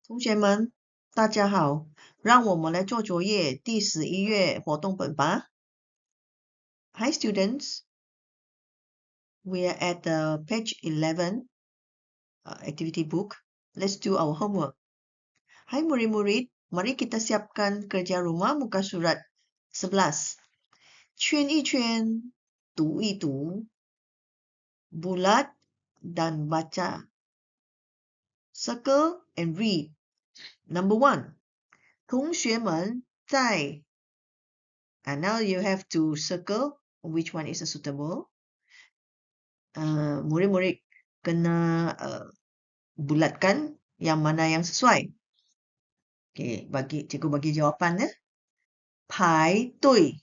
同学们，大家好，让我们来做作业第11月活动本吧。Hi students, we are at the page 11 activity book. Let's do our homework. Hai murid-murid, mari kita siapkan kerja rumah muka surat 11. 圈一圈，读一读， bulat dan baca. Circle and read. Number 1. 同学们在 And now you have to circle which one is suitable. Murid-murid kena bulatkan yang mana yang sesuai. Okay, cikgu bagi jawapan ya. 排队.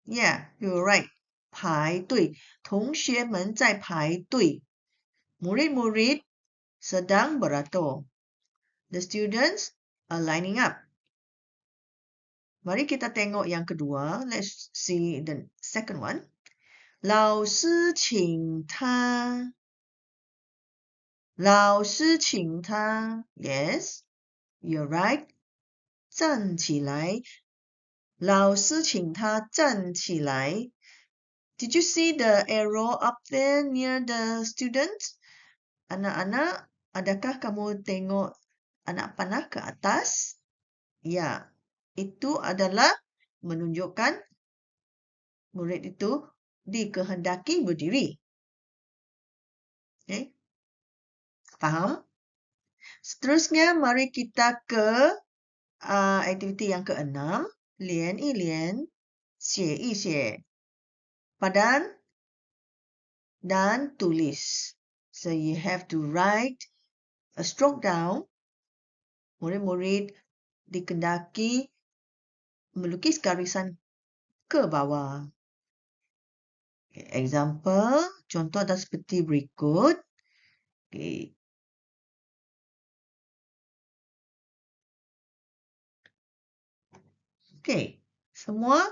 Yeah, you're right. 排队. 同学们在排队. Murid-murid sedang beratur. The students are lining up. Mari kita tengok yang kedua. Let's see the second one. 老师请他 老师请他 Yes, you're right. 站起来 老师请他站起来 Did you see the arrow up there near the students? Anak-anak, adakah kamu tengok anak panah ke atas? Ya, itu adalah menunjukkan murid itu dikehendaki berdiri. Okay. Faham? Seterusnya, mari kita ke aktiviti yang ke-6. 连一连，写一写， padan dan tulis. So you have to write a stroke down. Murid-murid dikendaki melukis garisan ke bawah. Okay, example, contoh adalah seperti berikut. Okay. Okay, semua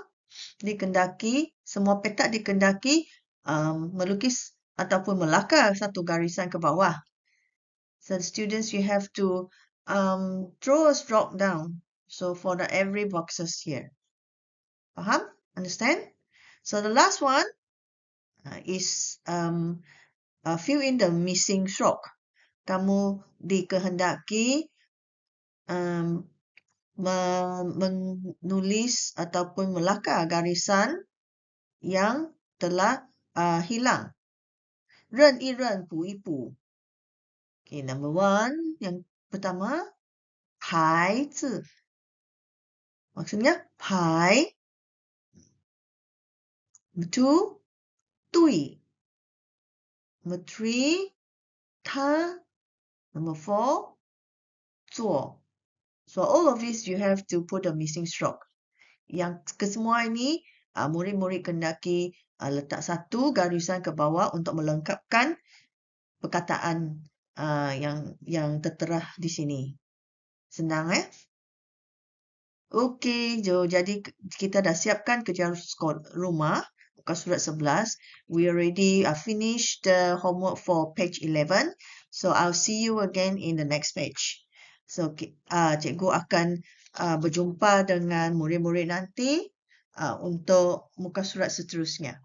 petak dikendaki melukis ataupun melakar satu garisan ke bawah. So the students, you have to draw a stroke down. So for every boxes here. Faham? Understand? So the last one is fill in the missing stroke. Kamu dikehendaki menulis ataupun melakar garisan yang telah hilang. 认一认，补一补. Okay, number 1, yang pertama, 排字. Maksudnya, 排. Number 2, 对. Number 3, 他. Number 4, 做. So all of this you have to put a missing stroke. Yang kesemua ini murid-murid kendaki letak satu garisan ke bawah untuk melengkapkan perkataan yang tertera di sini. Senang Okey, jadi kita dah siapkan kerja rumah muka surat 11. We already finished the homework for page 11. So I'll see you again in the next page. So cikgu akan berjumpa dengan murid-murid nanti untuk muka surat seterusnya.